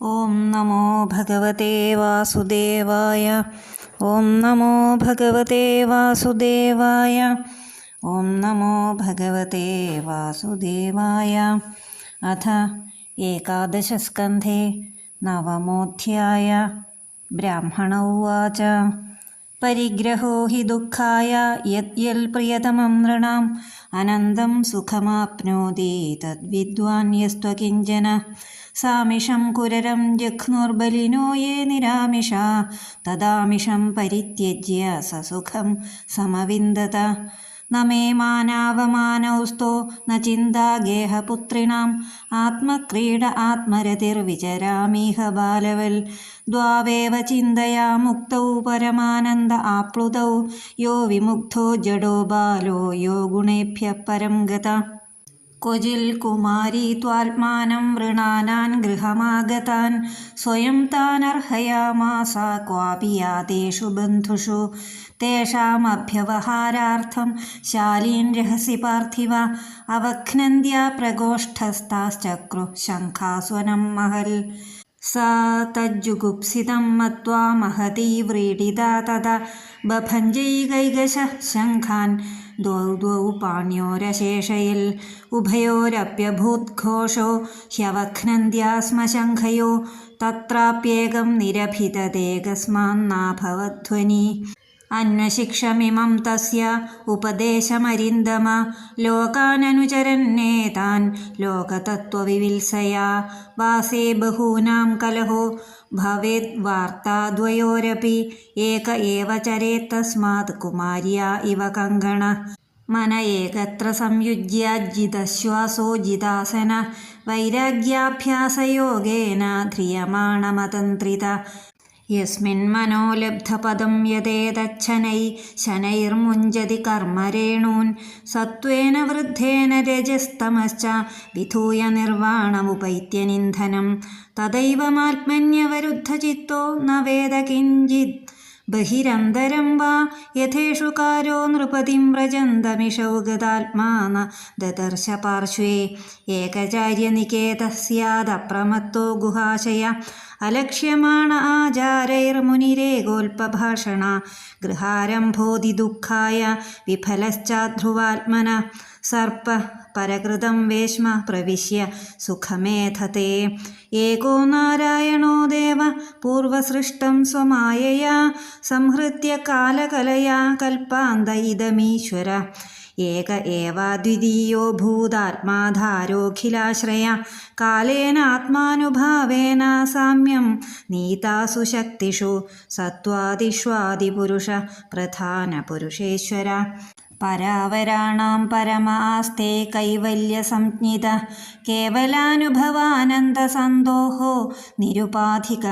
ഓം നമോ ഭഗവതേ വാസുദേവായ. ഓം നമോ ഭഗവതേ വാസുദേവായ. ഓം നമോ ഭഗവതേ വാസുദേവായ. അഥ ഏകാദശസ്കന്ധേ നവമോऽധ്യായ. ബ്രാഹ്മണ ഉവാച പരിഗ്രഹോ ഹി ദുഃഖായ യൽ പ്രിയതമം നൃണാം അനന്തം സുഖമാപ്നോതി തദ്വിദ്വാൻ യസ്ത്വകിഞ്ചന സാമിഷം കുരരം ജഘ്നുർബലിനോ യേ നിരാമിഷാ തദാമിഷം പരിത്യജ്യ സസുഖം സമവിന്ദത. ന മേ മാനാവമാനൗസ്തോ ന ചിന്താ ഗേഹപുത്രിണാം ആത്മക്രീഡ ആത്മരതിർവിചരാമീഹ ബാലവൽ. ദ്വാവേവ ചിന്തയാ മുക്തൗ പരമാനന്ദ ആപ്ലുതൗ യോ വിമുക്തോ ജഡോ ബാലോ യോ ഗുണേഭ്യഃ പരം ഗത. ക്വചിൽ കുമാരീ ത്വാത്മാനം വൃണാനാൻ ഗൃഹമാഗതാൻ സ്വയം താനർഹയാമാസ ക്വാപി യാതേഷു ബന്ധുഷു തേഷാമഭ്യവഹാരാർത്ഥം ശാലീൻ രഹസി പാർത്ഥിവ അവഘ്നന്ത്യാ പ്രകോഷ്ഠസ്ഥാശ്ചക്രു ശംഖാസ്വനം മഹൽ. സാ തജ്ജുഗുപ്സിതം മത്വാ മഹതീ വ്രീഡിതാ തഥാ ബഭഞ്ജൈകൈകശഃ ശംഖാൻ ദ്വൗ ദ്വൗ പാണ്യോരശേഷയിൽ ഉഭയോരപ്യഭൂദ്ഘോഷോ ഹ്യവഘ്നന്ത്യാ സ്മ ശംഖയോ തത്രാപ്യേകം നിരഭിതതേകസ്മാന്നാഭവധ്വനി. അന്വശിക്ഷമിമം തസ്യ ഉപദേശമരിന്ദമ ലോകാനനുചരന്നേതാൻ ലോകതത്വവിവിത്സയാ. വാസേ ബഹൂനാം കലഹോ ഭവേദ് വാർത്താദ്വയോരപി ഏക ഏവ ചരേത്തസ്മാത് കുമാര്യാ ഇവ കങ്കണ. മന ഏകത്ര സംയുജ്യാജിതശ്വാസോ ജിതാസന വൈരാഗ്യാഭ്യാസയോഗേന ധ്രിയമാണമതന്ത്രിത. യസ്മിന്മനോ ലബ്ധപദം യതേതച്ഛനൈ ശനൈർമുഞ്ചതി കർമ്മരേണൂൻ സത്വേന വൃദ്ധേന രജസ്തമശ്ച വിധൂയ നിർവാണമുപൈത്യനിന്ധനം. തദൈവമാത്മന്യവരുദ്ധചിത്തോ ന വേദ കിഞ്ചിത് ബഹിരന്തരം വാ യഥേഷു കാരോ നൃപതിം വ്രജന്തമിഷൗ ഗതാത്മാന ദദർശ പാർശ്വേ. ഏകചാര്യനികേതഃ സ്യാദപ്രമത്തോ ഗുഹാശയ അലക്ഷ്യമാണ ആചാരൈർമുനിരേകോൽപഭാഷണ ഗൃഹാരംഭോതി ദുഃഖായ വിഫലശ്ചാധ്രുവാത്മന. സർപ്പ പരകൃതം വേശ്മ പ്രവിശ്യ സുഖമേധത്തെ ഏകോ നാരായണോ ദേവ പൂർവസൃഷ്ടം സ്വമായയാ സംഹൃത്യ കാലകലയാ കൽപ്പാന്ത ഇദമീശ്വര. ഏക ഏവാദ്വിതീയോ ഭൂതാത്മാധാരോഖിലാശ്രയ കാലേനാത്മാനുഭാവേന സാമ്യം നീതാസു ശക്തിഷു സത്വാദിഷ്വാദിപുരുഷ പ്രധാനപുരുഷേശ്വര. പരാവരാണാം പരമാസ്തേ കൈവല്യസംജ്ഞിത കേവലാനുഭവാനന്ദസന്തോഹോ നിരുപാധിക.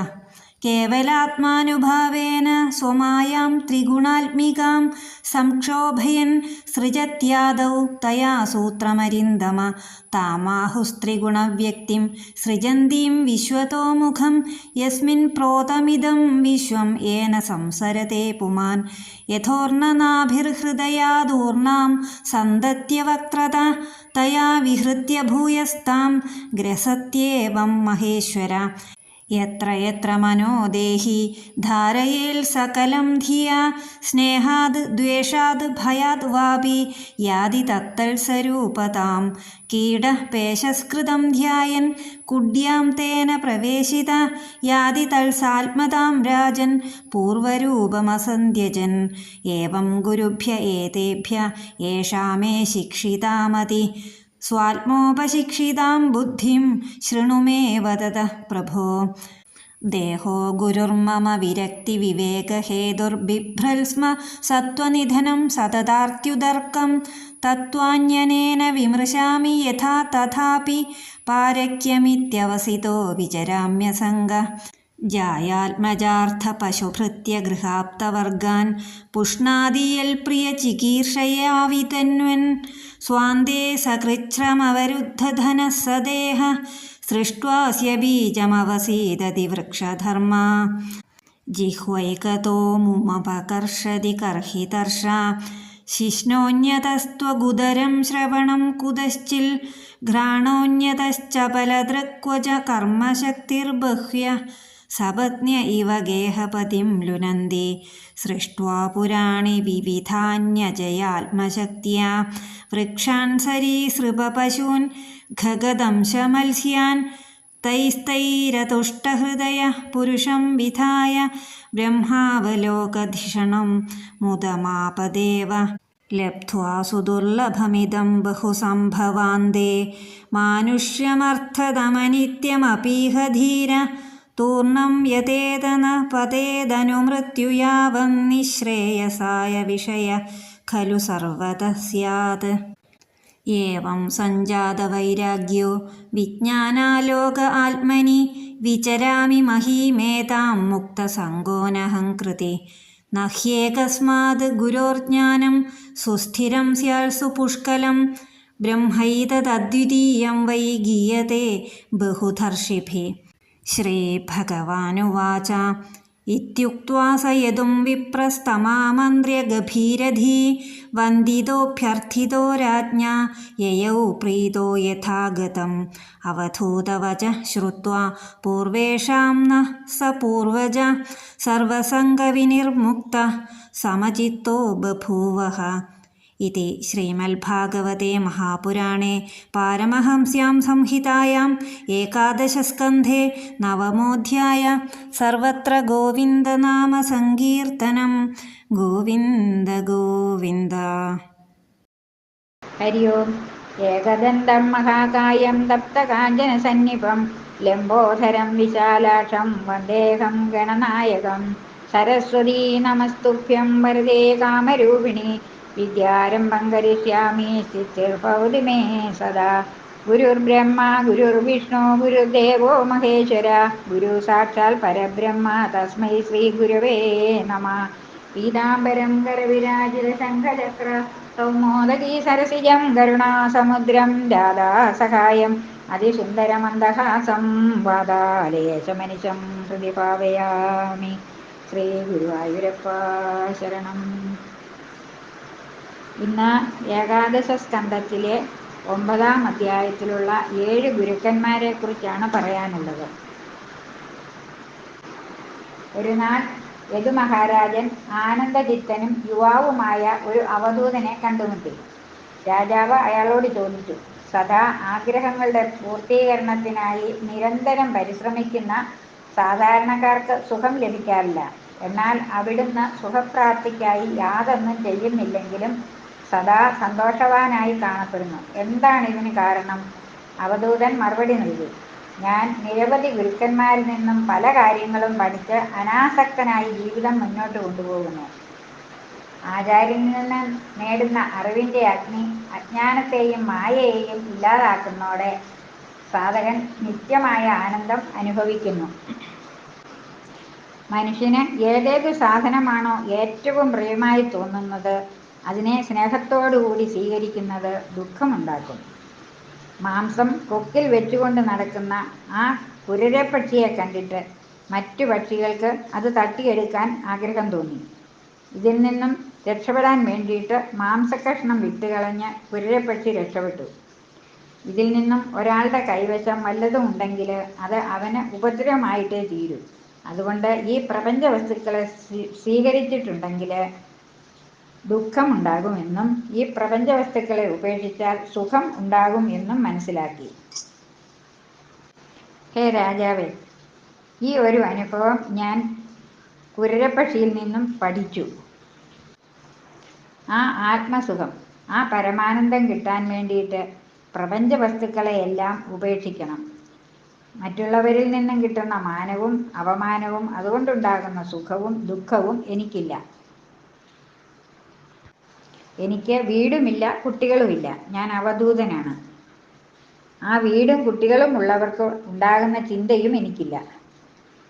കേവലാത്മാനുഭാവേന സ്വമായാം ത്രിഗുണാത്മികാം സംക്ഷോഭയൻ സൃജത്യാദൗ തയാ സൂത്രമരിന്ദമ. താമാഹുസ്ത്രിഗുണവ്യക്തിം സൃജന്തീം വിശ്വതോമുഖം യസ്മിൻ പ്രോതമിദം വിശ്വം യേന സംസരത്തെ പുമാൻ. യഥോർണനാഭിർഹൃദയാദൂർണാം സന്തത്യവക്ത്രത തയാ വിഹൃത്യ ഭൂയസ്താം ഗ്രസത്യേവം മഹേശ്വര. യത്ര യത്ര മനോ ദേഹി ധാരയേൽ സകലം ധിയാ സ്നേഹാത് ദ്വേഷാത് ഭയാത് വാപി യാതി തത്തൽസ്വരൂപതാം. കീടപേശസ്കൃതം ധ്യായൻ കുഡ്യാം തേന പ്രവേശിത യാതി തൽസാത്മതാം രാജൻ പൂർവരൂപമസന്ധ്യജൻ. ഏവം ഗുരുഭ്യ ഏതേഭ്യ യേഷാ മേ ശിക്ഷിതാമതി സ്വാത്മോപശിക്ഷിതാം ബുദ്ധിം ശൃണു മേ വദത പ്രഭോ. ദേഹോ ഗുരുർമമ വിരക്തി വിവേകഹേതുർബിഭ്രൽ സ്മ സത്വനിധനം സതതാർത്യുദർക്കം. തത്വാന്യനേന വിമൃശാമി യഥാ തഥാപി പാരക്യമിത്യവസിതോ വിചരാമ്യസംഗ. ജായാത്മജാർത്ഥ പശുഭൃത്യ ഗൃഹാപ്തവർഗാൻ പുഷ്ണാദിയൽ പ്രിയ ചികീർഷയാവിതന്വൻ. സ്വാന്തേ സകൃച്ഛ്രമവരുദ്ധധനഃ സദേഹ സൃഷ്ട്വാസ്യ ബീജമവസീദതി വൃക്ഷധർമ്മ. ജിഹ്വൈകതോ മുമപകർഷതി കർഹിതർഷ ശിഷ്ണോന്യതസ്ത്വഗുദരം ശ്രവണം കുതശ്ചിൽ ഘ്രാണോന്യതശ്ചപലദൃക്വച കർമ്മശക്തിർബഹ്യ സപത്ന്യ ഇവ ഗേഹപതിം ലുനന്തി സൃഷ്ട്വാ പുരാണി വിവിധാന്യജയാത്മശക്തിയാ വൃക്ഷാൻ സരീസൃപപശൂൻ ഖഗദംശമത്സ്യാൻ തൈസ്തൈരതുഷ്ടഹൃദയ പുരുഷം വിധായ ബ്രഹ്മാവലോകധിഷണം മുദമാപദേവ ലബ്ധ്വാ സുദുർലഭമിദം ബഹുസംഭവാന്തേ മാനുഷ്യമർത്ഥതമനിത്യമപീഹ ധീര തൂർണം യതേതന പതേദനുമൃത്യുയാവന്നിശ്രേയസായ വിഷയ ഖലു സർവതഃ സ്യാത്. ഏവം സഞ്ജാതവൈരാഗ്യോ വിജ്ഞാനാലോക ആത്മനി വിചരാമി മഹീമേതാം മുക്തസംഗോനഹംകൃതി നഹ്യേകസ്മാത് ഗുരോർജ്ഞാനം സുസ്ഥിരം സ്യാൽ സുപുഷ്കലം ബ്രഹ്മൈതദ്വിതീയം വൈ ഗീയത്തെ ബഹുധർഷിഭിः. ശ്രീഭഗവാനുവാച ഇത്യുക്ത്വാ സ യദും വിപ്രസ്തമാമന്ത്ര്യഗഭീരധീ വന്ദിതോഭ്യർത്ഥിതോ രാജ്ഞാ യയൗ പ്രീതോ യഥാഗതം അവധൂതവച ശ്രുത്വാ പൂർവേഷാം നഃ സ പൂർവജ സർവസംഗവിനിർമുക്തഃ സമചിത്തോ ബഭൂവഃ. ഇതി ശ്രീമദ്ഭാഗവതേ മഹാപുരാണേ പാരമഹംസ്യാം സംഹിതായാം ഏകാദശസ്കന്ധേ നവമോऽധ്യായ. സർവത്ര ഗോവിന്ദനാമസങ്കീർത്തനം. ഗോവിന്ദ ഗോവിന്ദ. ഹരി ഓം. ഏകദന്തം മഹാകായം തപ്തകാഞ്ചനസന്നിഭം ലംബോധരം വിശാലാക്ഷം വന്ദേഹം ഗണനായകം. സരസ്വതീ നമസ്തുഭ്യം വരദേ കാമരൂപിണി വിദ്യാരംഭം കരിഷ്യാമി സിദ്ധിർഭവതി മേ സദാ. ഗുരുർബ്രഹ്മ ഗുരുർവിഷ്ണു ഗുരുദേവോ മഹേശ്വര ഗുരു സാക്ഷാൽ പരബ്രഹ്മ തസ്മൈ ശ്രീ ഗുരവേ നമഃ. പീതാംബരം കരവിരാജിത ശംഖചക്ര കൗമോദകീ സരസിജം കരുണാസമുദ്രം രാധാസഹായം അതിസുന്ദരമന്ദഹാസം വാതാലേശമനിശം ഹൃദി ഭാവയാമി. ശ്രീ ഗുരുവായൂരപ്പ ശരണം. ഇന്ന് ഏകാദശ സ്കന്ധത്തിലെ 9-ാം അധ്യായത്തിലുള്ള 7 ഗുരുക്കന്മാരെ കുറിച്ചാണ് പറയാനുള്ളത്. ഒരു നാൾ യദുമഹാരാജൻ ആനന്ദചിത്തനും യുവാവുമായ ഒരു അവധൂതനെ കണ്ടുമുട്ടി. രാജാവ് അയാളോട് ചോദിച്ചു, സദാ ആഗ്രഹങ്ങളുടെ പൂർത്തീകരണത്തിനായി നിരന്തരം പരിശ്രമിക്കുന്ന സാധാരണക്കാർക്ക് സുഖം ലഭിക്കാറില്ല. എന്നാൽ അവിടുന്ന് സുഖപ്രാപ്തിക്കായി യാതൊന്നും ചെയ്യുന്നില്ലെങ്കിലും സദാ സന്തോഷവാനായി കാണപ്പെടുന്നു. എന്താണ് ഇതിന് കാരണം? അവധൂതൻ മറുപടി നൽകി, ഞാൻ നിരവധി ഗുരുക്കന്മാരിൽ നിന്നും പല കാര്യങ്ങളും പഠിച്ച് അനാസക്തനായി ജീവിതം മുന്നോട്ട് കൊണ്ടുപോകുന്നു. ആചാര്യനിൽ നിന്ന് നേടുന്ന അറിവിൻ്റെ അഗ്നി അജ്ഞാനത്തെയും മായയെയും ഇല്ലാതാക്കുന്നതോടെ സാധകൻ നിത്യമായ ആനന്ദം അനുഭവിക്കുന്നു. മനുഷ്യന് ഏതേതു സാധനമാണോ ഏറ്റവും പ്രിയമായി തോന്നുന്നത് അതിനെ സ്നേഹത്തോടുകൂടി സ്വീകരിക്കുന്നത് ദുഃഖമുണ്ടാക്കും. മാംസം കൊക്കിൽ വെച്ചുകൊണ്ട് നടക്കുന്ന ആ കുരരപ്പക്ഷിയെ കണ്ടിട്ട് മറ്റു പക്ഷികൾക്ക് അത് തട്ടിയെടുക്കാൻ ആഗ്രഹം തോന്നി. ഇതിൽ നിന്നും രക്ഷപ്പെടാൻ വേണ്ടിയിട്ട് മാംസക്കഷ്ണം വിട്ടുകളഞ്ഞ് കുരരപ്പക്ഷി രക്ഷപ്പെട്ടു. ഇതിൽ നിന്നും ഒരാളുടെ കൈവശം വല്ലതും ഉണ്ടെങ്കിൽ അത് അവന് ഉപദ്രവമായിട്ടേ തീരൂ. അതുകൊണ്ട് ഈ പ്രപഞ്ച വസ്തുക്കളെ സ്വീകരിച്ചിട്ടുണ്ടെങ്കിൽ ദുഃഖമുണ്ടാകുമെന്നും ഈ പ്രപഞ്ച വസ്തുക്കളെ ഉപേക്ഷിച്ചാൽ സുഖം ഉണ്ടാകും എന്നും മനസ്സിലാക്കി. ഹേ രാജാവേ, ഈ ഒരു അനുഭവം ഞാൻ കുരരപ്പക്ഷിയിൽ നിന്നും പഠിച്ചു. ആ ആത്മസുഖം, ആ പരമാനന്ദം കിട്ടാൻ വേണ്ടിയിട്ട് പ്രപഞ്ച വസ്തുക്കളെയെല്ലാം ഉപേക്ഷിക്കണം. മറ്റുള്ളവരിൽ നിന്നും കിട്ടുന്ന മാനവും അപമാനവും അതുകൊണ്ടുണ്ടാകുന്ന സുഖവും ദുഃഖവും എനിക്കില്ല. എനിക്ക് വീടുമില്ല, കുട്ടികളുമില്ല. ഞാൻ അവധൂതനാണ്. ആ വീടും കുട്ടികളും ഉള്ളവർക്ക് ഉണ്ടാകുന്ന ചിന്തയും എനിക്കില്ല.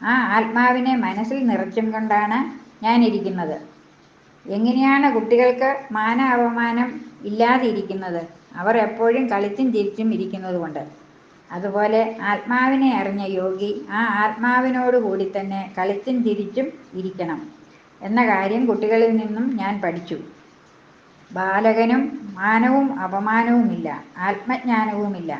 ആ ആത്മാവിനെ മനസ്സിൽ നിറച്ചും കൊണ്ടാണ് ഞാനിരിക്കുന്നത്. എങ്ങനെയാണ് കുട്ടികൾക്ക് മാന അപമാനം ഇല്ലാതിരിക്കുന്നത്? അവർ എപ്പോഴും കളിച്ചും ചിരിച്ചും ഇരിക്കുന്നത് കൊണ്ട്. അതുപോലെ ആത്മാവിനെ അറിഞ്ഞ യോഗി ആ ആത്മാവിനോടുകൂടി തന്നെ കളിച്ചും ചിരിച്ചും ഇരിക്കണം എന്ന കാര്യം കുട്ടികളിൽ നിന്നും ഞാൻ പഠിച്ചു. ബാലകനും മാനവും അപമാനവുമില്ല, ആത്മജ്ഞാനവുമില്ല.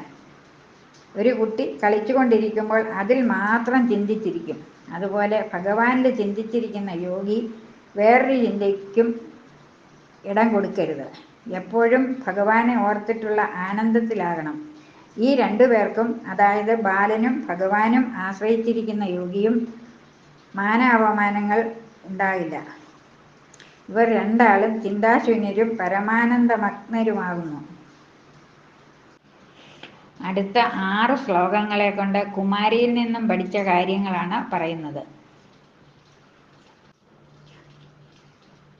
ഒരു കുട്ടി കളിച്ചുകൊണ്ടിരിക്കുമ്പോൾ അതിൽ മാത്രം ചിന്തിച്ചിരിക്കും. അതുപോലെ ഭഗവാനിൽ ചിന്തിച്ചിരിക്കുന്ന യോഗി വേറൊരു ചിന്തയ്ക്കും ഇടം കൊടുക്കരുത്. എപ്പോഴും ഭഗവാനെ ഓർത്തിട്ടുള്ള ആനന്ദത്തിലാകണം. ഈ രണ്ടുപേർക്കും, അതായത് ബാലനും ഭഗവാനും ആശ്രയിച്ചിരിക്കുന്ന യോഗിയും, മാനാപമാനങ്ങൾ ഉണ്ടാകില്ല. ഇവർ രണ്ടാളും ചിന്താശൂന്യരും പരമാനന്ദമഗ്നരുമാകുന്നു. അടുത്ത 6 ശ്ലോകങ്ങളെ കൊണ്ട് കുമാരിയിൽ നിന്നും പഠിച്ച കാര്യങ്ങളാണ് പറയുന്നത്.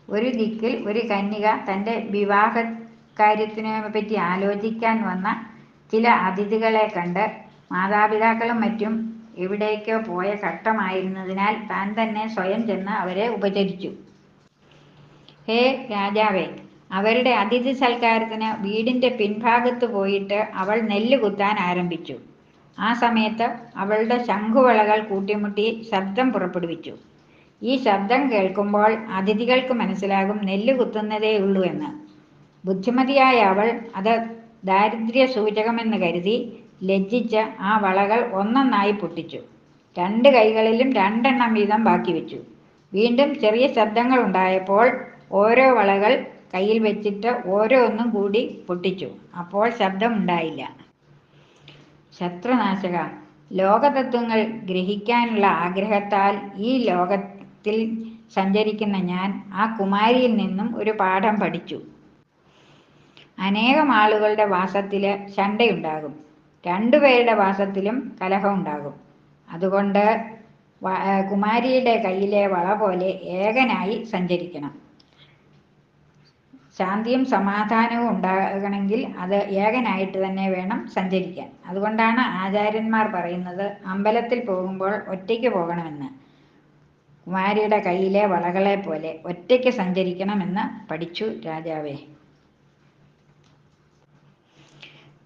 ഒരു ദിക്കിൽ ഒരു കന്യക തൻ്റെ വിവാഹകാര്യത്തിനെപ്പറ്റി ആലോചിക്കാൻ വന്ന ചില അതിഥികളെ കണ്ട് മാതാപിതാക്കളും മറ്റും എവിടേക്കോ പോയ ഘട്ടമായിരുന്നതിനാൽ താൻ തന്നെ സ്വയം ചെന്ന് അവരെ ഉപചരിച്ചു. ഹേ രാജാവേ, അവരുടെ അതിഥി സൽക്കാരത്തിന് വീടിൻ്റെ പിൻഭാഗത്ത് പോയിട്ട് അവൾ നെല്ല് കുത്താൻ ആരംഭിച്ചു. ആ സമയത്ത് അവളുടെ ശംഖുവളകൾ കൂട്ടിമുട്ടി ശബ്ദം പുറപ്പെടുവിച്ചു. ഈ ശബ്ദം കേൾക്കുമ്പോൾ അതിഥികൾക്ക് മനസ്സിലാകും നെല്ല് കുത്തുന്നതേയുള്ളൂ എന്ന്. ബുദ്ധിമതിയായ അവൾ അത് ദാരിദ്ര്യ സൂചകമെന്ന് കരുതി ലജ്ജിച്ച് ആ വളകൾ ഒന്നൊന്നായി പൊട്ടിച്ചു. 2 കൈകളിലും 2 എണ്ണം വീതം ബാക്കി വെച്ചു. വീണ്ടും ചെറിയ ശബ്ദങ്ങൾ ഉണ്ടായപ്പോൾ ഓരോ വളകൾ കയ്യിൽ വെച്ചിട്ട് ഓരോന്നും കൂടി പൊട്ടിച്ചു. അപ്പോൾ ശബ്ദമുണ്ടായില്ല. ശത്രുനാശക, ലോകതത്വങ്ങൾ ഗ്രഹിക്കാനുള്ള ആഗ്രഹത്താൽ ഈ ലോകത്തിൽ സഞ്ചരിക്കുന്ന ഞാൻ ആ കുമാരിയിൽ നിന്നും ഒരു പാഠം പഠിച്ചു. അനേകം ആളുകളുടെ വാസത്തില് ശണ്ഠയുണ്ടാകും, 2 പേരുടെ വാസത്തിലും കലഹമുണ്ടാകും. അതുകൊണ്ട് കുമാരിയുടെ കയ്യിലെ വള പോലെ ഏകനായി സഞ്ചരിക്കണം. ശാന്തിയും സമാധാനവും ഉണ്ടാകണമെങ്കിൽ അത് ഏകനായിട്ട് തന്നെ വേണം സഞ്ചരിക്കാൻ. അതുകൊണ്ടാണ് ആചാര്യന്മാർ പറയുന്നത് അമ്പലത്തിൽ പോകുമ്പോൾ ഒറ്റയ്ക്ക് പോകണമെന്ന്. കുമാരിയുടെ കയ്യിലെ വളകളെ പോലെ ഒറ്റയ്ക്ക് സഞ്ചരിക്കണമെന്ന് പഠിച്ചു രാജാവേ.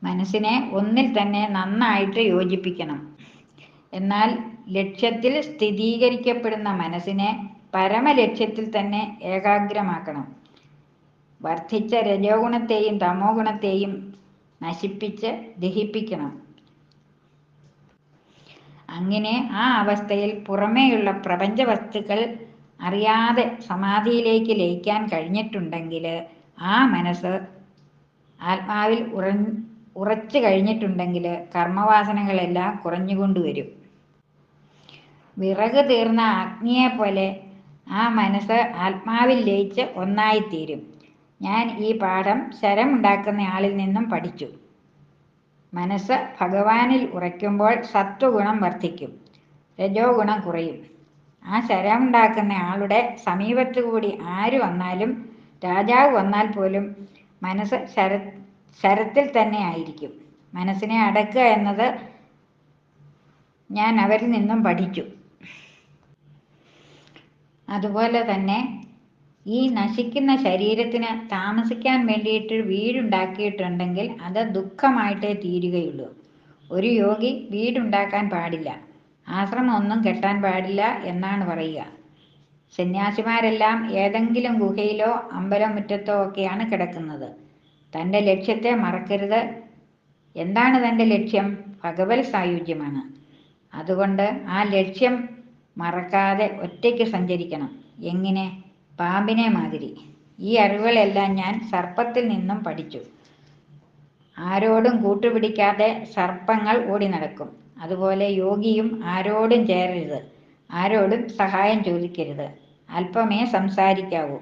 മനസ്സിനെ ഒന്നിൽ തന്നെ നന്നായിട്ട് യോജിപ്പിക്കണം. എന്നാൽ ലക്ഷ്യത്തിൽ സ്ഥിരീകരിക്കപ്പെടുന്ന മനസ്സിനെ പരമലക്ഷ്യത്തിൽ തന്നെ ഏകാഗ്രമാക്കണം. വർദ്ധിച്ച രജോ ഗുണത്തെയും തമോ ഗുണത്തെയും നശിപ്പിച്ച് ദഹിപ്പിക്കണം. അങ്ങനെ ആ അവസ്ഥയിൽ പുറമേയുള്ള പ്രപഞ്ച വസ്തുക്കൾ അറിയാതെ സമാധിയിലേക്ക് ലയിക്കാൻ കഴിഞ്ഞിട്ടുണ്ടെങ്കിൽ ആ മനസ്സ് ആത്മാവിൽ ഉറച്ചു കഴിഞ്ഞിട്ടുണ്ടെങ്കിൽ കർമ്മവാസനകളെല്ലാം കുറഞ്ഞുകൊണ്ടുവരും. വിറക് തീർന്ന അഗ്നിയെപ്പോലെ ആ മനസ്സ് ആത്മാവിൽ ലയിച്ച് ഒന്നായിത്തീരും. ഞാൻ ഈ പാഠം ശരമുണ്ടാക്കുന്ന ആളിൽ നിന്നും പഠിച്ചു. മനസ്സ് ഭഗവാനിൽ ഉറയ്ക്കുമ്പോൾ സത്വഗുണം വർദ്ധിക്കും, രജോ ഗുണം കുറയും. ആ ശരമുണ്ടാക്കുന്ന ആളുടെ സമീപത്തു കൂടി ആര് വന്നാലും, രാജാവ് വന്നാൽ പോലും മനസ്സ് ശരത്തിൽ തന്നെ ആയിരിക്കും. മനസ്സിനെ അടക്കുക എന്നത് ഞാൻ അവരിൽ നിന്നും പഠിച്ചു. അതുപോലെ തന്നെ ഈ നശിക്കുന്ന ശരീരത്തിന് താമസിക്കാൻ വേണ്ടിയിട്ട് വീടുണ്ടാക്കിയിട്ടുണ്ടെങ്കിൽ അത് ദുഃഖമായിട്ടേ തീരുകയുള്ളൂ. ഒരു യോഗി വീടുണ്ടാക്കാൻ പാടില്ല, ആശ്രമമൊന്നും കെട്ടാൻ പാടില്ല എന്നാണ് പറയുക. സന്യാസിമാരെല്ലാം ഏതെങ്കിലും ഗുഹയിലോ അമ്പലമുറ്റത്തോ ഒക്കെയാണ് കിടക്കുന്നത്. തൻ്റെ ലക്ഷ്യത്തെ മറക്കരുത്. എന്താണ് തൻ്റെ ലക്ഷ്യം? ഭഗവത് സായുജ്യമാണ്. അതുകൊണ്ട് ആ ലക്ഷ്യം മറക്കാതെ ഒറ്റയ്ക്ക് സഞ്ചരിക്കണം. എങ്ങനെ? പാമ്പിനെ മാതിരി. ഈ അറിവുകളെല്ലാം ഞാൻ സർപ്പത്തിൽ നിന്നും പഠിച്ചു. ആരോടും കൂട്ടുപിടിക്കാതെ സർപ്പങ്ങൾ ഓടി നടക്കും. അതുപോലെ യോഗിയും ആരോടും ചേരരുത്, ആരോടും സഹായം ചോദിക്കരുത്, അല്പമേ സംസാരിക്കാവൂ.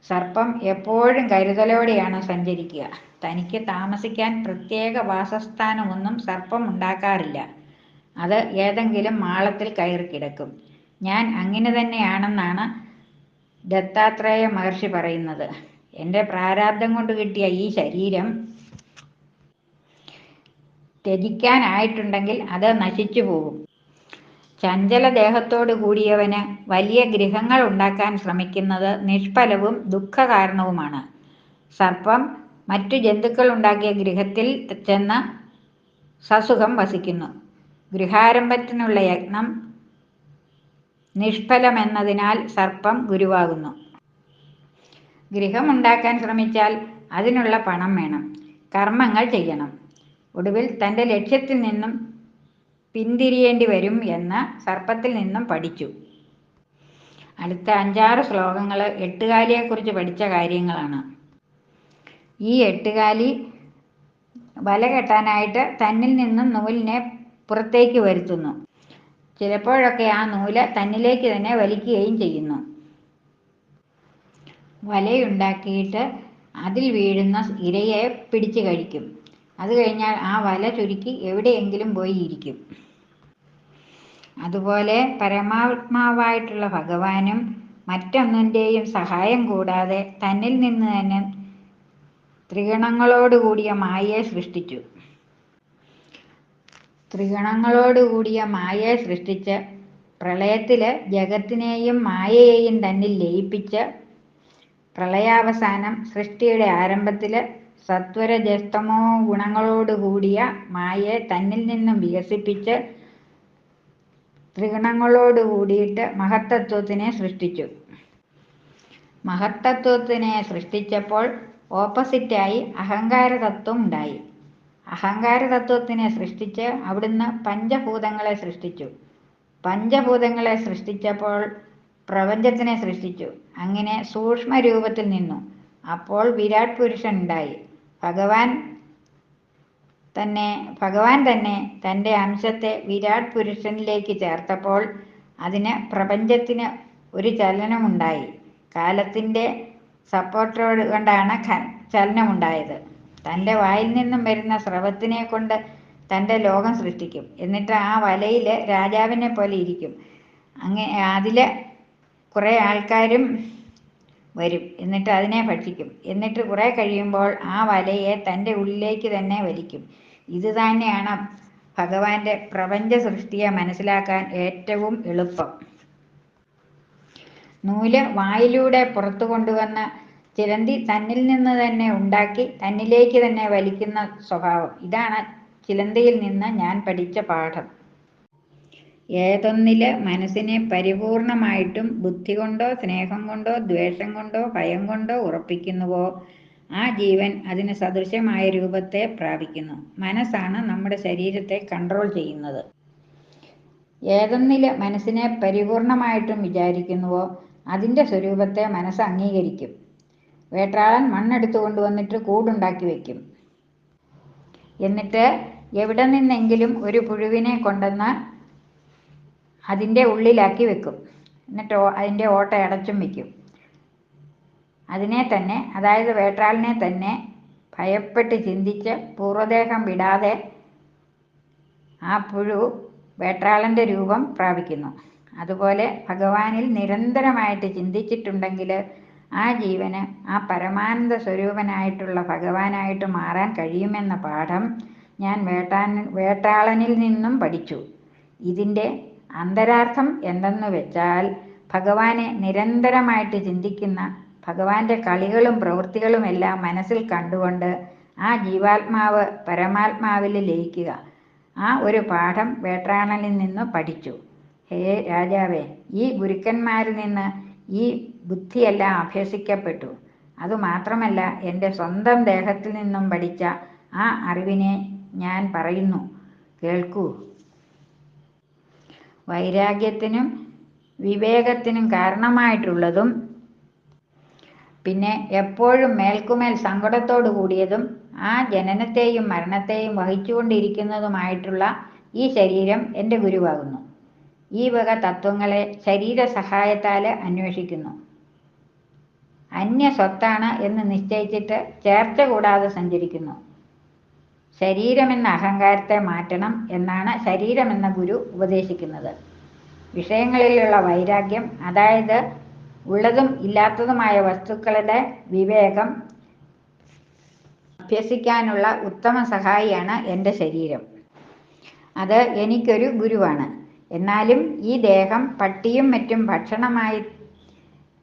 സർപ്പം എപ്പോഴും കരുതലോടെയാണ് സഞ്ചരിക്കുക. തനിക്ക് താമസിക്കാൻ പ്രത്യേക വാസസ്ഥാനമൊന്നും സർപ്പം ഉണ്ടാക്കാറില്ല. അത് ഏതെങ്കിലും മാളത്തിൽ കയറി കിടക്കും. ഞാൻ അങ്ങനെ തന്നെയാണെന്നാണ് ദത്താത്രേയ മഹർഷി പറയുന്നത്. എൻ്റെ പ്രാരാബ്ധം കൊണ്ട് കിട്ടിയ ഈ ശരീരം ത്യജിക്കാനായിട്ടുണ്ടെങ്കിൽ അത് നശിച്ചു പോകും. ചഞ്ചല ദേഹത്തോട് കൂടിയവന് വലിയ ഗൃഹങ്ങൾ ഉണ്ടാക്കാൻ ശ്രമിക്കുന്നത് നിഷ്ഫലവും ദുഃഖകാരണവുമാണ്. സർപ്പം മറ്റു ജന്തുക്കൾ ഉണ്ടാക്കിയ ഗൃഹത്തിൽ ചെന്ന് സസുഖം വസിക്കുന്നു. ഗൃഹാരംഭത്തിനുള്ള യത്നം നിഷ്ഫലമെന്നതിനാൽ സർപ്പം ഗുരുവാകുന്നു. ഗൃഹമുണ്ടാക്കാൻ ശ്രമിച്ചാൽ അതിനുള്ള പണം വേണം, കർമ്മങ്ങൾ ചെയ്യണം. ഒടുവിൽ തൻ്റെ ലക്ഷ്യത്തിൽ നിന്നും പിന്തിരിയേണ്ടി വരും എന്ന് സർപ്പത്തിൽ നിന്നും പഠിച്ചു. അടുത്ത 5-6 ശ്ലോകങ്ങൾ എട്ടുകാലിയെക്കുറിച്ച് പഠിച്ച കാര്യങ്ങളാണ്. ഈ എട്ടുകാലി വല കെട്ടാനായിട്ട് തന്നിൽ നിന്നും നൂലിനെ പുറത്തേക്ക് വരുത്തുന്നു. ചിലപ്പോഴൊക്കെ ആ നൂല് തന്നിലേക്ക് തന്നെ വലിക്കുകയും ചെയ്യുന്നു. വലയുണ്ടാക്കിയിട്ട് അതിൽ വീഴുന്ന ഇരയെ പിടിച്ചു കഴിക്കും. അത് കഴിഞ്ഞാൽ ആ വല ചുരുക്കി എവിടെയെങ്കിലും പോയി ഇരിക്കും. അതുപോലെ പരമാത്മാവായിട്ടുള്ള ഭഗവാനും മറ്റൊന്നിൻ്റെയും സഹായം കൂടാതെ തന്നിൽ നിന്ന് തന്നെ ത്രിഗുണങ്ങളോടുകൂടിയ മായയെ സൃഷ്ടിച്ചു. ത്രിഗുണങ്ങളോടുകൂടിയ മായയെ സൃഷ്ടിച്ച് പ്രളയത്തില് ജഗത്തിനെയും മായയെയും തന്നിൽ ലയിപ്പിച്ച് പ്രളയാവസാനം സൃഷ്ടിയുടെ ആരംഭത്തില് സത്വരജസ്തമോ ഗുണങ്ങളോടുകൂടിയ മായയെ തന്നിൽ നിന്നും വികസിപ്പിച്ച് ത്രിഗുണങ്ങളോട് കൂടിയിട്ട് മഹത്തത്വത്തിനെ സൃഷ്ടിച്ചു. മഹത്തത്വത്തിനെ സൃഷ്ടിച്ചപ്പോൾ ഓപ്പോസിറ്റായി അഹങ്കാരതത്വം ഉണ്ടായി. അഹങ്കാരതത്വത്തിനെ സൃഷ്ടിച്ച് അവിടുന്ന് പഞ്ചഭൂതങ്ങളെ സൃഷ്ടിച്ചു. പഞ്ചഭൂതങ്ങളെ സൃഷ്ടിച്ചപ്പോൾ പ്രപഞ്ചത്തിനെ സൃഷ്ടിച്ചു. അങ്ങനെ സൂക്ഷ്മരൂപത്തിൽ നിന്നു. അപ്പോൾ വിരാട് പുരുഷൻ ഉണ്ടായി. ഭഗവാൻ തന്നെ തൻ്റെ അംശത്തെ വിരാട് പുരുഷനിലേക്ക് ചേർത്തപ്പോൾ അതിന് പ്രപഞ്ചത്തിന് ഒരു ചലനമുണ്ടായി. കാലത്തിൻ്റെ സപ്പോർട്ടോട് കൊണ്ടാണ് ചലനമുണ്ടായത്. തൻ്റെ വായിൽ നിന്നും വരുന്ന സ്രവത്തിനെ കൊണ്ട് തൻ്റെ ലോകം സൃഷ്ടിക്കും. എന്നിട്ട് ആ വലയിൽ രാജാവിനെ പോലെ ഇരിക്കും. അതിൽ കുറേ ആൾക്കാരും വരും. എന്നിട്ട് അതിനെ ഭക്ഷിക്കും. എന്നിട്ട് കുറേ കഴിയുമ്പോൾ ആ വലയെ തൻ്റെ ഉള്ളിലേക്ക് തന്നെ വലിക്കും. ഇത് തന്നെയാണ് ഭഗവാന്റെ പ്രപഞ്ച സൃഷ്ടിയെ മനസ്സിലാക്കാൻ ഏറ്റവും എളുപ്പം. നൂല് വായിലൂടെ പുറത്തു കൊണ്ടുവന്ന ചിലന്തി തന്നിൽ നിന്ന് തന്നെ ഉണ്ടാക്കി തന്നിലേക്ക് തന്നെ വലിക്കുന്ന സ്വഭാവം. ഇതാണ് ചിലന്തിയിൽ നിന്ന് ഞാൻ പഠിച്ച പാഠം. ഏതൊന്നില് മനസ്സിനെ പരിപൂർണമായിട്ടും ബുദ്ധി കൊണ്ടോ സ്നേഹം കൊണ്ടോ ദ്വേഷം കൊണ്ടോ ഭയം കൊണ്ടോ ഉറപ്പിക്കുന്നുവോ ആ ജീവൻ അതിന് സദൃശമായ രൂപത്തെ പ്രാപിക്കുന്നു. മനസ്സാണ് നമ്മുടെ ശരീരത്തെ കൺട്രോൾ ചെയ്യുന്നത്. ഏതൊന്നില് മനസ്സിനെ പരിപൂർണമായിട്ടും വിചാരിക്കുന്നുവോ അതിൻ്റെ സ്വരൂപത്തെ മനസ്സ് അംഗീകരിക്കും. വേട്ടാളൻ മണ്ണെടുത്തു കൊണ്ടുവന്നിട്ട് കൂടുണ്ടാക്കി വയ്ക്കും. എന്നിട്ട് എവിടെ നിന്നെങ്കിലും ഒരു പുഴുവിനെ കൊണ്ടുവന്ന് അതിൻ്റെ ഉള്ളിലാക്കി വെക്കും. എന്നിട്ട് അതിൻ്റെ ഓട്ട അടച്ചും വയ്ക്കും. അതിനെ തന്നെ, അതായത് വേട്ടാളിനെ തന്നെ ഭയപ്പെട്ട് ചിന്തിച്ച് പൂർവ്വദേഹം വിടാതെ ആ പുഴു വേട്ടാളൻ്റെ രൂപം പ്രാപിക്കുന്നു. അതുപോലെ ഭഗവാനിൽ നിരന്തരമായിട്ട് ചിന്തിച്ചിട്ടുണ്ടെങ്കിൽ ആ ജീവന് ആ പരമാനന്ദ സ്വരൂപനായിട്ടുള്ള ഭഗവാനായിട്ട് മാറാൻ കഴിയുമെന്ന പാഠം ഞാൻ വേട്ടാളനിൽ നിന്നും പഠിച്ചു. ഇതിൻ്റെ അന്തരാർത്ഥം എന്തെന്ന് വെച്ചാൽ ഭഗവാനെ നിരന്തരമായിട്ട് ചിന്തിക്കുന്ന ഭഗവാന്റെ കളികളും പ്രവൃത്തികളുമെല്ലാം മനസ്സിൽ കണ്ടുകൊണ്ട് ആ ജീവാത്മാവ് പരമാത്മാവിൽ ലയിക്കുക. ആ ഒരു പാഠം വേട്ടാളനിൽ നിന്ന് പഠിച്ചു. ഹേ രാജാവേ, ഈ ഗുരുക്കന്മാരിൽ നിന്ന് ഈ ബുദ്ധിയെല്ലാം അഭ്യസിക്കപ്പെട്ടു. അതുമാത്രമല്ല, എൻ്റെ സ്വന്തം ദേഹത്തിൽ നിന്നും പഠിച്ച ആ അറിവിനെ ഞാൻ പറയുന്നു, കേൾക്കൂ. വൈരാഗ്യത്തിനും വിവേകത്തിനും കാരണമായിട്ടുള്ളതും പിന്നെ എപ്പോഴും മേൽക്കുമേൽ സങ്കടത്തോടു കൂടിയതും ആ ജനനത്തെയും മരണത്തെയും വഹിച്ചുകൊണ്ടിരിക്കുന്നതുമായിട്ടുള്ള ഈ ശരീരം എൻ്റെ ഗുരുവാകുന്നു. ഈ വക തത്വങ്ങളെ ശരീര സഹായത്താൽ അന്വേഷിക്കുന്നു. അന്യ സ്വത്താണ് എന്ന് നിശ്ചയിച്ചിട്ട് ചേർച്ച കൂടാതെ സഞ്ചരിക്കുന്നു. ശരീരമെന്ന അഹങ്കാരത്തെ മാറ്റണം എന്നാണ് ശരീരമെന്ന ഗുരു ഉപദേശിക്കുന്നത്. വിഷയങ്ങളിലുള്ള വൈരാഗ്യം, അതായത് ഉള്ളതും ഇല്ലാത്തതുമായ വസ്തുക്കളുടെ വിവേകം അഭ്യസിക്കാനുള്ള ഉത്തമ സഹായിയാണ് എൻ്റെ ശരീരം. അത് എനിക്കൊരു ഗുരുവാണ്. എന്നാലും ഈ ദേഹം പട്ടിയും മറ്റും ഭക്ഷണമായി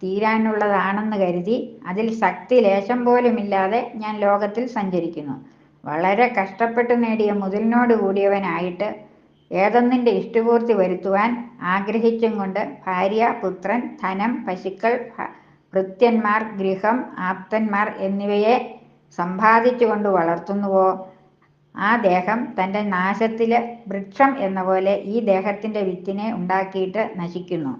തീരാനുള്ളതാണെന്ന് കരുതി അതിൽ ശക്തി ലേശം പോലുമില്ലാതെ ഞാൻ ലോകത്തിൽ സഞ്ചരിക്കുന്നു. വളരെ കഷ്ടപ്പെട്ട് നേടിയ മുതലിനോട് കൂടിയവനായിട്ട് ഏതൊന്നിൻ്റെ ഇഷ്ടപൂർത്തി വരുത്തുവാൻ ആഗ്രഹിച്ചും കൊണ്ട് ഭാര്യ, പുത്രൻ, ധനം, പശുക്കൾ, ഭൃത്യന്മാർ, ഗൃഹം, ആപ്തന്മാർ എന്നിവയെ സമ്പാദിച്ചുകൊണ്ട് വളർത്തുന്നുവോ, ആ ദേഹം തൻ്റെ നാശത്തില് വൃക്ഷം എന്ന പോലെ ഈ ദേഹത്തിന്റെ വിത്തിനെ ഉണ്ടാക്കിയിട്ട് നശിക്കുന്നു.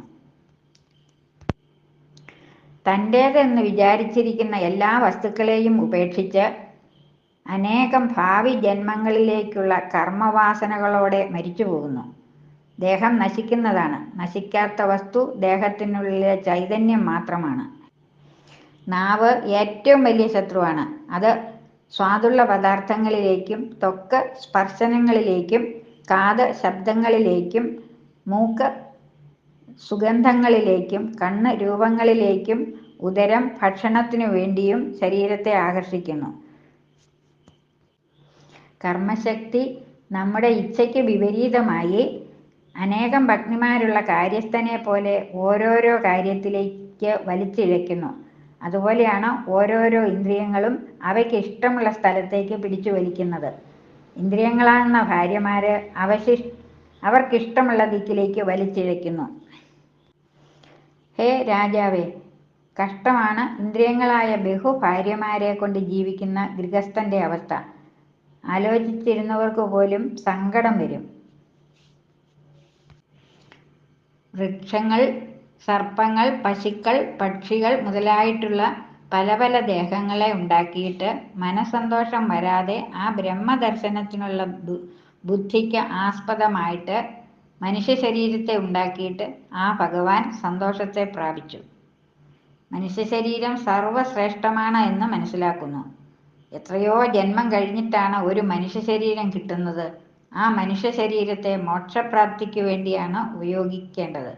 തൻ്റേതെന്ന് വിചാരിച്ചിരിക്കുന്ന എല്ലാ വസ്തുക്കളെയും ഉപേക്ഷിച്ച് അനേകം ഭാവി ജന്മങ്ങളിലേക്കുള്ള കർമ്മവാസനകളോടെ മരിച്ചു പോകുന്നു. ദേഹം നശിക്കുന്നതാണ്. നശിക്കാത്ത വസ്തു ദേഹത്തിനുള്ളിലെ ചൈതന്യം മാത്രമാണ്. നാവ് ഏറ്റവും വലിയ ശത്രുവാണ്. അത് സ്വാദുള്ള പദാർത്ഥങ്ങളിലേക്കും, ത്വക്ക് സ്പർശനങ്ങളിലേക്കും, കാത് ശബ്ദങ്ങളിലേക്കും, മൂക്ക് സുഗന്ധങ്ങളിലേക്കും, കണ്ണ് രൂപങ്ങളിലേക്കും, ഉദരം ഭക്ഷണത്തിനു വേണ്ടിയും ശരീരത്തെ ആകർഷിക്കുന്നു. കർമ്മശക്തി നമ്മുടെ ഇച്ഛയ്ക്ക് വിപരീതമായി അനേകം പത്നിമാരുള്ള കാര്യസ്ഥനെ പോലെ ഓരോരോ കാര്യത്തിലേക്ക് വലിച്ചിഴയ്ക്കുന്നു. അതുപോലെയാണ് ഓരോരോ ഇന്ദ്രിയങ്ങളും അവയ്ക്ക് ഇഷ്ടമുള്ള സ്ഥലത്തേക്ക് പിടിച്ചു വലിക്കുന്നത്. ഇന്ദ്രിയങ്ങളാകുന്ന ഭാര്യമാര് അവർക്കിഷ്ടമുള്ള ദിക്കിലേക്ക് വലിച്ചിഴയ്ക്കുന്നു. ഹേ രാജാവേ, കഷ്ടമാണ് ഇന്ദ്രിയങ്ങളായ ബഹുഭാര്യമാരെ കൊണ്ട് ജീവിക്കുന്ന ഗൃഹസ്ഥന്റെ അവസ്ഥ. ആലോചിച്ചിരുന്നവർക്ക് പോലും സങ്കടം വരും. വൃക്ഷങ്ങൾ, സർപ്പങ്ങൾ, പശുക്കൾ, പക്ഷികൾ മുതലായിട്ടുള്ള പല പല ദേഹങ്ങളെ ഉണ്ടാക്കിയിട്ട് മനസ്സന്തോഷം വരാതെ ആ ബ്രഹ്മദർശനത്തിനുള്ള ബുദ്ധിക്ക് ആസ്പദമായിട്ട് മനുഷ്യ ശരീരത്തെ ഉണ്ടാക്കിയിട്ട് ആ ഭഗവാൻ സന്തോഷത്തെ പ്രാപിച്ചു. മനുഷ്യ ശരീരം സർവശ്രേഷ്ഠമാണ് എന്ന് മനസ്സിലാക്കുന്നു. എത്രയോ ജന്മം കഴിഞ്ഞിട്ടാണ് ഒരു മനുഷ്യ ശരീരം കിട്ടുന്നത്. ആ മനുഷ്യ ശരീരത്തെ മോക്ഷപ്രാപ്തിക്ക് വേണ്ടിയാണ് ഉപയോഗിക്കേണ്ടത്.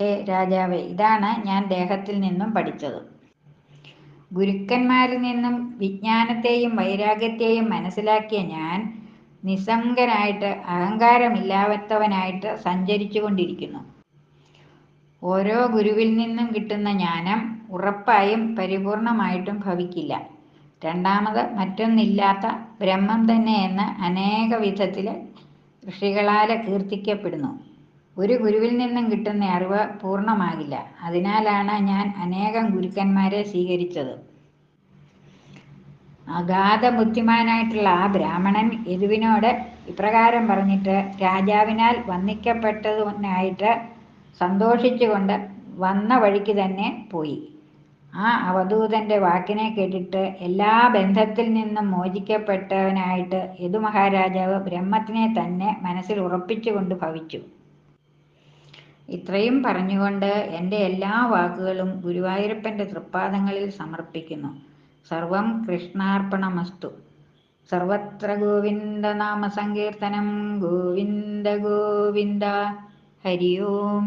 ഹേ രാജാവേ, ഇതാണ് ഞാൻ ദേഹത്തിൽ നിന്നും പഠിച്ചത്. ഗുരുക്കന്മാരിൽ നിന്നും വിജ്ഞാനത്തെയും വൈരാഗ്യത്തെയും മനസ്സിലാക്കിയ ഞാൻ നിസ്സംഗനായിട്ട് അഹങ്കാരമില്ലാത്തവനായിട്ട് സഞ്ചരിച്ചു കൊണ്ടിരിക്കുന്നു. ഓരോ ഗുരുവിൽ നിന്നും കിട്ടുന്ന ജ്ഞാനം ഉറപ്പായും പരിപൂർണമായിട്ടും ഭവിക്കില്ല. രണ്ടാമത് മറ്റൊന്നില്ലാത്ത ബ്രഹ്മം തന്നെ എന്ന് അനേക വിധത്തില് ഋഷികളാല് കീർത്തിക്കപ്പെടുന്നു. ഒരു ഗുരുവിൽ നിന്നും കിട്ടുന്ന അറിവ് പൂർണ്ണമാകില്ല. അതിനാലാണ് ഞാൻ അനേകം ഗുരുക്കന്മാരെ സ്വീകരിച്ചത്. അഗാധ ബുദ്ധിമാനായിട്ടുള്ള ആ ബ്രാഹ്മണൻ യദുവിനോട് ഇപ്രകാരം പറഞ്ഞിട്ട് രാജാവിനാൽ വന്ദിക്കപ്പെട്ടതിനായിട്ട് സന്തോഷിച്ചുകൊണ്ട് വന്ന വഴിക്ക് തന്നെ പോയി. ആ അവധൂതന്റെ വാക്കിനെ കേട്ടിട്ട് എല്ലാ ബന്ധത്തിൽ നിന്നും മോചിക്കപ്പെട്ടവനായിട്ട് യദു മഹാരാജാവ് ബ്രഹ്മത്തിനെ തന്നെ മനസ്സിൽ ഉറപ്പിച്ചുകൊണ്ട് ഭവിച്ചു. ഇത്രയും പറഞ്ഞുകൊണ്ട് എൻ്റെ എല്ലാ വാക്കുകളും ഗുരുവായൂരപ്പൻ്റെ തൃപ്പാദങ്ങളിൽ സമർപ്പിക്കുന്നു. സർവം കൃഷ്ണാർപ്പണമസ്തു. സർവത്ര ഗോവിന്ദ നാമ സങ്കീർത്തനം. ഗോവിന്ദ ഗോവിന്ദ. ഹരി ഓം.